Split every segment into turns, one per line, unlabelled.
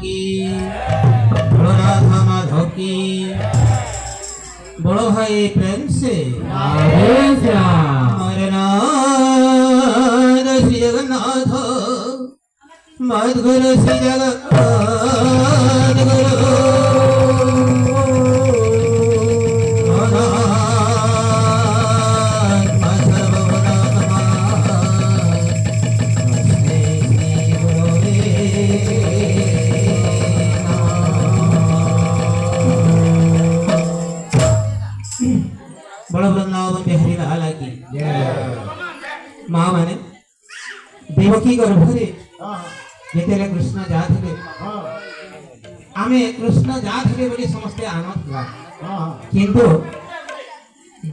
की बड़ो राधा माधव की बड़ो भाई प्रेम से हमारे नाथ श्री जगन्नाथ मद्गुरु श्री जगन्नाथ गुरु बड़ा वृंदावन बिहारी लाल की माँ माने देवकी गर्भरे जेतेले कृष्ण जाथिले आमे कृष्ण जाथिले बोली समस्ते आनंद ला किंतु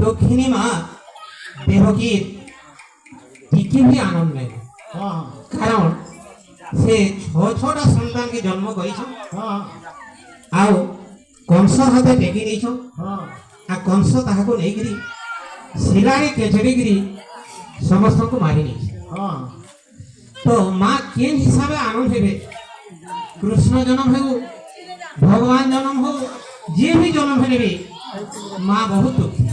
दक्षिणी माँ देवकी टिकी भी आनंद नहीं कारण से छोटा संतान के जन्म करी आओ कंस हाथे टेकी नहीं आ कंस ताहाको नेगिरी शिलारे केचड़ीगिरी समस्त को मारी नहीं तो माँ केन हिसाब आनंद हेबे कृष्ण जन्म हो भगवान जन्म हो जे भी जन्म हेबे माँ बहुत दुखी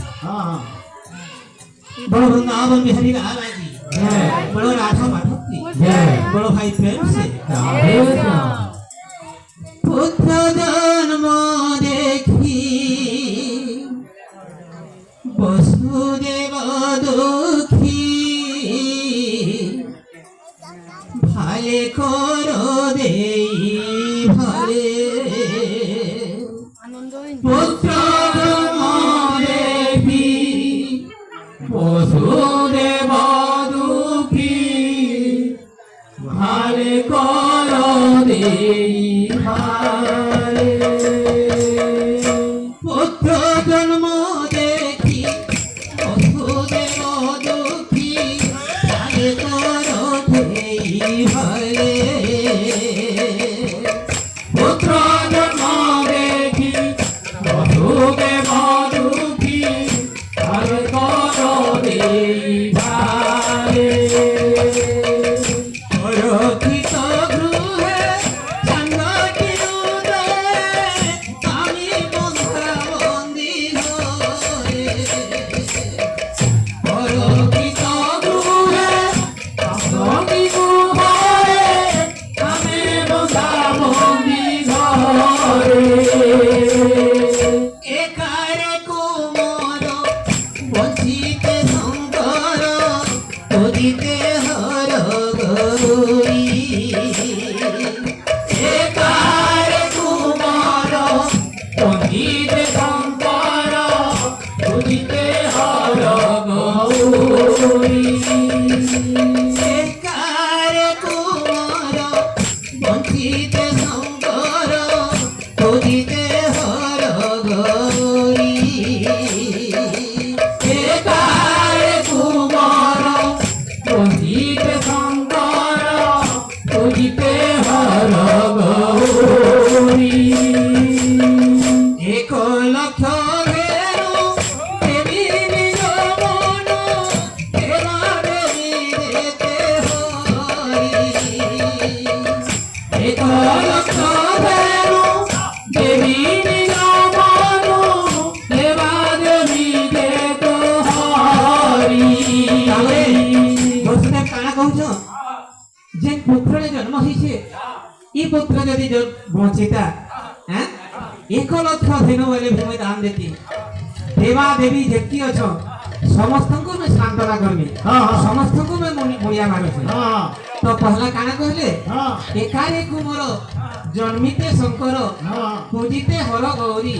बड़ो वृंदावन बिहारी लाल की बड़ो राधा माधव की बड़ो भाई प्रेम से पुत्र जन्म देखी वसुदेव दुखी भाले करो दे भाले पुत्र जन्म देखी वसुदेव दुखी भाले करो दे भाले पुत्र जन्म देखी वसुदेव दुखी भाले करो दे भाले पुत्र जन्म देखी वसुदेव दुखी भाले करो दे भाले पुत्र जन्म ये पुत्र यदि बचिता 1 लाख धेनु वाले भूमि दान देती देवा देवी जेती अछ समस्त को मैं सांत्वना करमी समस्त को मैं मुड़िया मारे तो पहला काना कहले एकारे को मोर जन्मिते शंकर पूजिते हर गौरी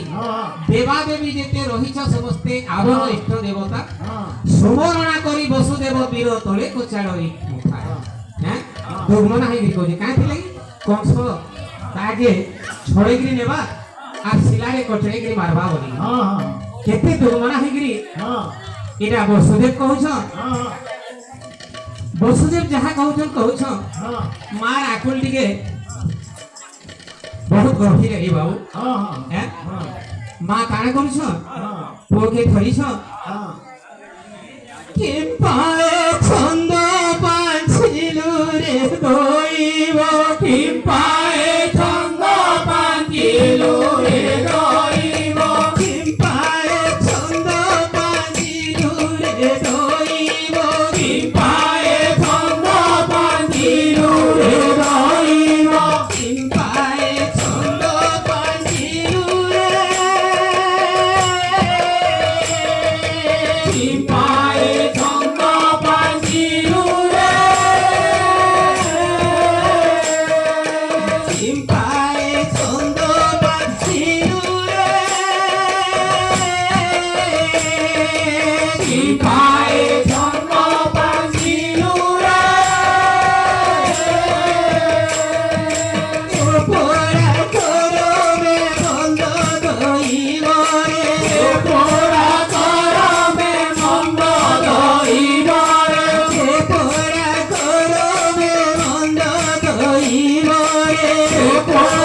देवा देवी जेते रहिछ समस्ते आवर इष्ट देवता सुमरणा करी वसुदेव वीर तले कोचाड़ी दुर्मना है को काहे थिले कंस तागे छोड़ेगिरी नेबा आ शिलारे कचड़ेगिरी मारबा बोली केते दुर्मना है गिरी एटा वसुदेव कहछ वसुदेव जहा कहछ मार आकुल टिके बहुत गंभीर है बाबू माँ काना करछ पुओ के धरिछ किंपाए छंद पाछिलु रे दोइब किंपाए छंद পায়ে চন্দন সিঁদুরে
পায়ে চন্দন সিঁদুরে
পোড়া করবে বন্ধ দইবরে
পোড়া করবে মন্দ দইবরে
পোড়া করবে বন্ধ দইবরে
পোড়া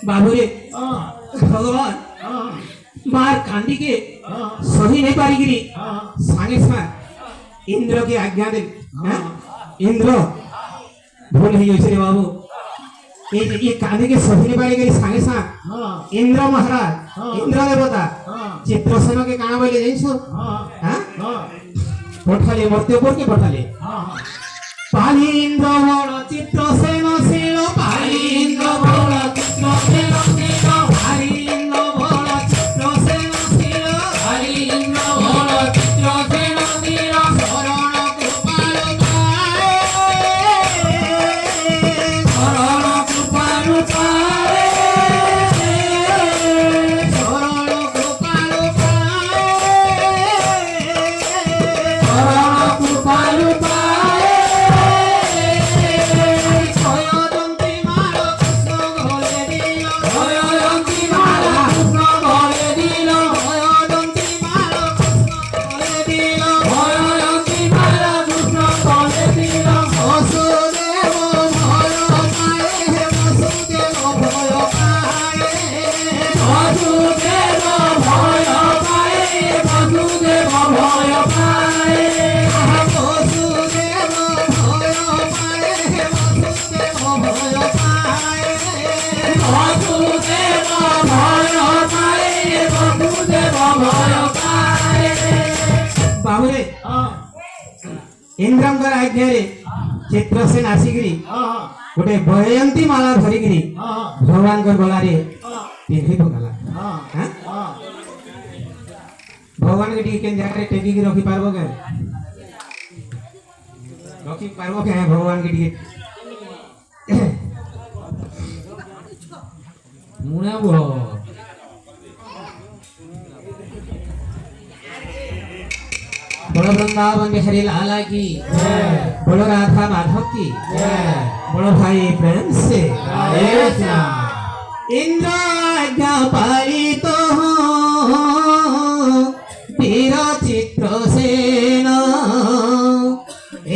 ବାବୁରେ
ହଁ
ଭଗବାନ
ହଁ
ମାର କାନ୍ଦିକେ
ହଁ
ସହି ନେଇ ପାରିକିରି
ହଁ
ସାଙ୍ଗେ ସାଙ୍ଗେ ଇନ୍ଦ୍ରକେ ଆଜ୍ଞା ଦେବି হ্যাঁ? ইন্দ্র ভুল হয়ে গেছে রে বাবু এই কাঁদিকে সহি নেই ପାରିକିରି ସାଙ୍ଗେ ସାଙ୍ଗେ
ହଁ
ইন্দ্র মহারাজ ইন্দ্র দেবতা
ହଁ
চিত্রসেনকে কাଣା বলে জানিস
ହଁ
হ্যাঁ
ହଁ
পঠালে মর্ত্যপুরকে পঠালে
ହଁ
পালি ইন্দ্র বড় চিত্রসেন ছিল পালি ইন্দ্র বড় চিত্রসেন ছিল পালি ইন্দ্র বড় চিত্রসেন ছিল পালি ইন্দ্র বড় চিত্রসেন ছিল শরণ কৃপাল শরণ কৃপাল শরণ কৃপাল শরণ কৃপাল জয়ন্তী মালা কৃষ্ণ গলে দিল জয়ন্তী মালা কৃষ্ণ গলে দিল জয়ন্তী মালা কৃষ্ণ গলে দিল জয়ন্তী মালা কৃষ্ণ গলে দিল বসুদেব ভয় পায়ে বসুদেব ভয় পায়ে বসুদেব ভয় পায়ে বসুদেব ভয় পায়ে বসুদেব ভয় পায়ে বসুদেব ভয় পায়ে বসুদেব ভয় পায়ে বসুদেব ভয় পায়ে বাবুরে
ହଁ
ଇନ୍ଦ୍ରଙ୍କର ଆଜ୍ଞାରେ ଚିତ୍ରସେନ ଆସିକିରି
ହଁ
ଗୋଟେ ବୟନ୍ତୀ ମାଳା ଧରିକିରି
ହଁ
ଭଗବାନଙ୍କ ଗଳାରେ
ହଁ
ପିନ୍ଧି ପକାଲା
ହଁ
ହାଁ
ହଁ
ଭଗବାନকে ଟିକେ କେନ୍ ଜାଗାରେ ଟେକିକି ରଖି ପାରବ କେ ରଖି ପାରବ କେ ଭଗବାନକେ ଟିକେ ମୁଣା ବୋ বড় বৃন্দাবন বিহারী লালা কি বড় রাধা মাধব কি বড় ভাই প্রেম সে ইন্দ্র আজ্ঞা পালিত বীর চিত্র সেন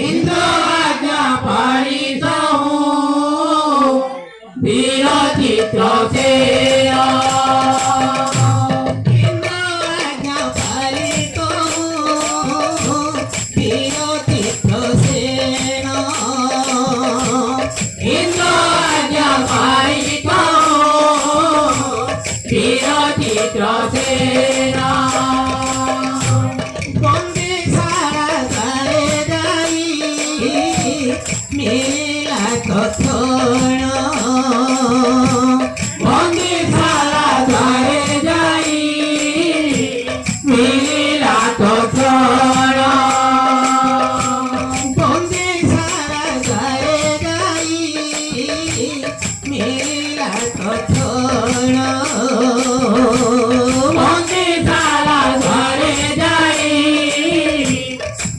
ইন্দ্র আজ্ঞা পালিত বীর চিত্র সেন ইন্দ্র আজ্ঞা পালিত বীর চিত্র সেন ইন্দ্র আজ্ঞা পালিত বীর চিত্র সেন বন্দে সারা গায়ে গাই মিলা কথন বন্দে সারা গায়ে যাই মিলা কথন বন্দে সারা গায়ে গাই মিলা কথন বন্দে সারা গায়ে যাই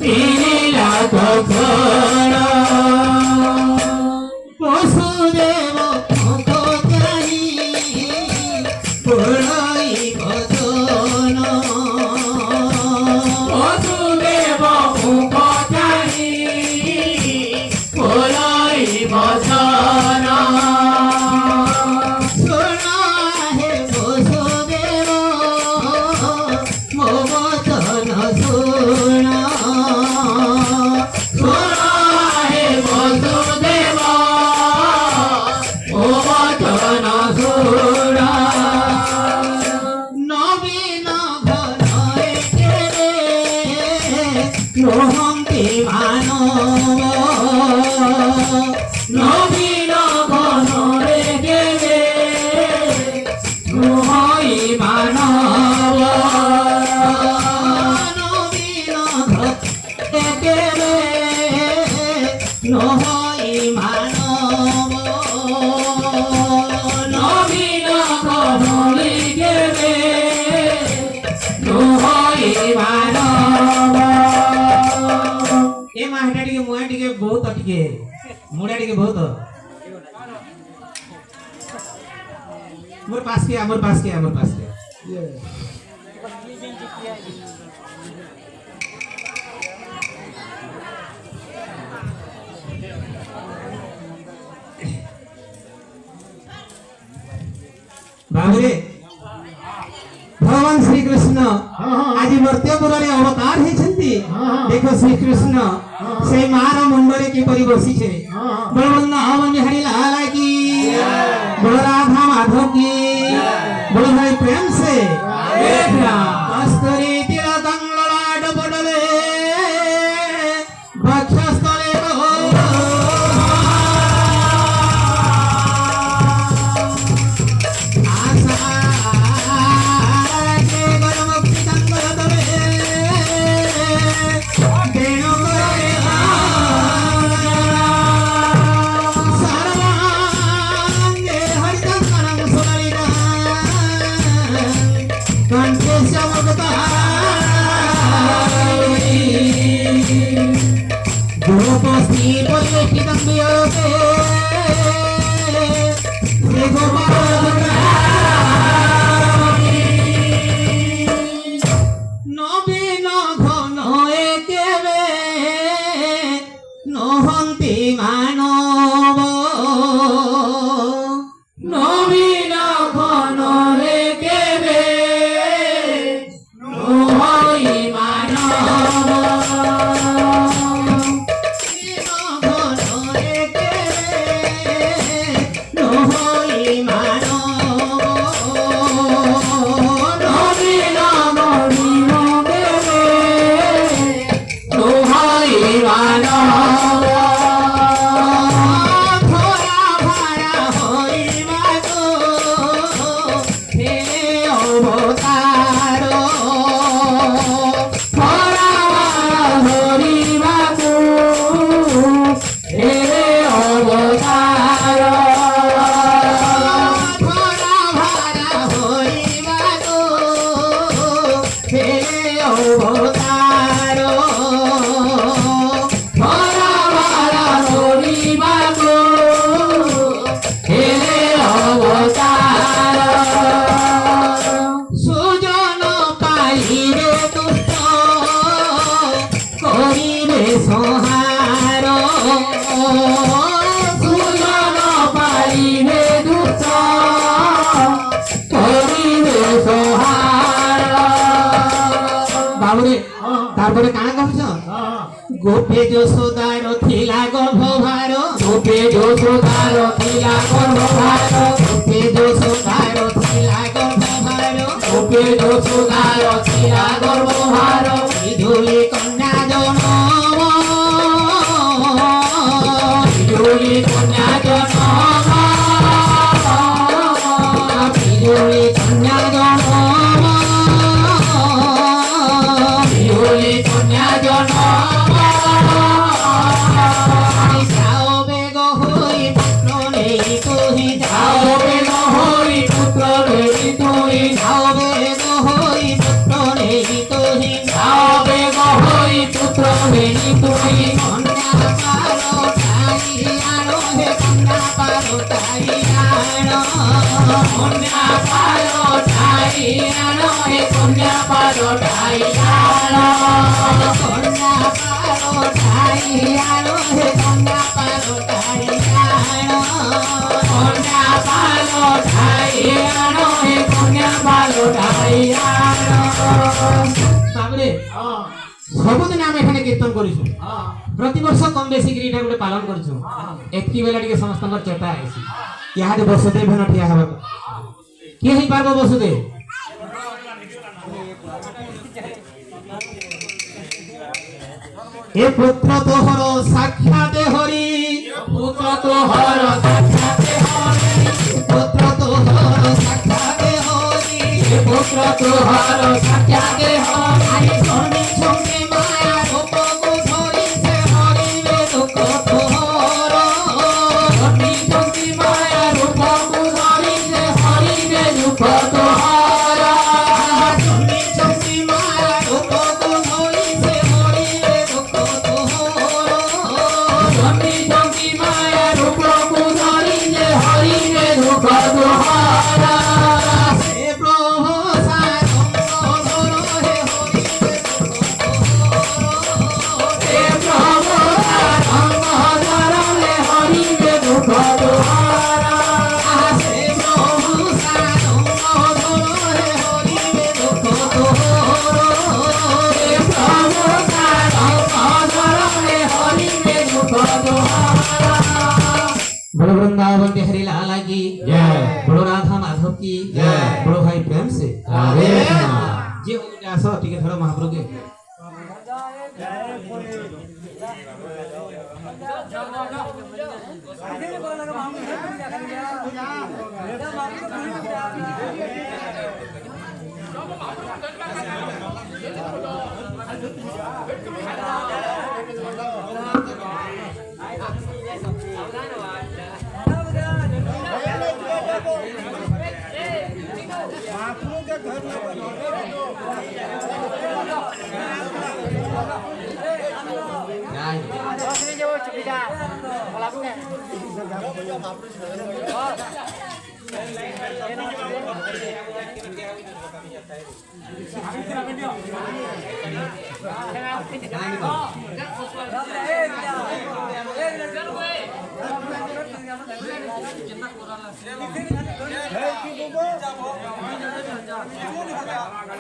মিলা কথন বসুদেব ভগবানি পুরাই বদন বসুদেব ভগবানি পুরাই বদন শোনা হে বসুদেব মমতন শোনা শোনা হে বসুদেব মমতন শোনা নবীন ঘরে কেড়ে রহন্তি মানব নবীন ঘরে কেড়ে রহই মানব নবীন ঘরে কেড়ে নহই মানব নবীন ঘরে কেড়ে নহই মানব ଏ ମାହିଟା ଟିକେ ମୁହଁ ଟିକେ ବହୁତ ଟିକେ ମୁଡ଼ା ଟିକେ ବହୁତ ମୋର ପାସ୍ କେ ଆମର ପାସ୍ କେ ଆମର ପାସ୍ କେ
ଇଏ
ବାବୁରେ ଭଗବାନ ଶ୍ରୀକୃଷ୍ଣ ଆଜି ମର୍ତ୍ତ୍ୟପୁରରେ ଅବତାର ହେଇଛନ୍ତି। ଦେଖ ଶ୍ରୀକୃଷ୍ଣ ସେଇ ମାର ମୁଣ୍ଡରେ କିପରି ବସିছে। ବଳବନ୍ଦ ବିହାରୀ ଲାଲ କି বল রাধা মাধব কি বল ভাই প্রেম সে কস্তুরী তিলকং ললাট পটলে বক্ষস্থলে নবীন ঘন একেবে নহন্তি মানব
নবীন ঘন কেবে নহই মানব নবীন মলিন কেবে নহই মানব
তারপরে কানা কইছ গোপে যশোদার থিলা গর্ভভার
গোপে যশোদার থিলা গর্ভভার
গোপে যশোদার থিলা গর্ভভার
গোপে যশোদার থিলা গর্ভভার
বিধুলি কন্যা জনম
বিজুলি কন্যা জনম
বিধুলি কন্যা জনম
বিজুলি কন্যা জনম
যাও বেগ হই পুত্র নেই তুই
যাও বেগ হই পুত্র নেই তুই
যাও বেগ হই পুত্র নেই তুই
যাও বেগ হই পুত্র নেই তুই
কন্যা পারো তাই আনো হে কন্যা পারো তাই আনো
কন্যা পারো ঠাই আনো হে কন্যা পারো ঠাই আনো
কন্যা পারো তাই আনো হে কন্যা পারো তাই আনো
কন্যা পারো ঠাই আনো হে কন্যা পারো ঠাই আনো
তাহলে ସବୁଦିନ ଆମେ ଏখানে কীর্তন କରିଛୁ ପ୍ରତିବର୍ଷ କମ ବେଶୀ କରି ଏଇଟା ଗୋଟେ ପାଳନ କରିଛୁ ଏତିକି ବେলা ଟିକେ ସମସ୍ତଙ୍କର ଚେତା ଆଇଛି ଇହାଦେ ବସୁଦେବ ଭେନ ଠିଆ ହେବାକୁ କିଏ ହେଇପାରିବ ବସୁଦେବ ଏ ପୁତ୍ର ତୋହର ସାକ୍ଷାତ ହରି
পুত্র তোহর সাক্ষাতে হরি
পুତ୍ର ତୋହର ସାକ୍ଷାତ ହରି
পুত্র তোহর সাক্ষাতে হরি
আরে ধনী সঙ্গে মায়া রূপକୁ ধরি সে হরিবে দুঃখ তোহর
ধনী শক্তি মায়া রূপকু ধরি যে হরিবে দুঃখ তোহর
ধনী সঙ্গে মায়া রূপକୁ ধরি সে হরিবে দুঃখ তোহর
ধনী শক্তি মায়া রূপকু ধরি যে হরিবে দুঃখ তোহর
হে প্রভু সারঙ্গ ধর হে হরিবে দুঃখ তোহর बोलो वृंदावन बिहारी लाला की
जय
बोलो राधा माधव की
जय।
बोलो भाई प्रेम से
राधे कृष्ण
जे हो गया सो ठीक है थोड़ा महाप्रभु के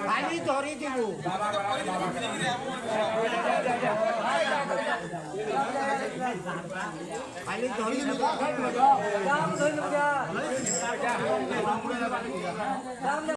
পানি ধরি দিব পানি ধরি দিব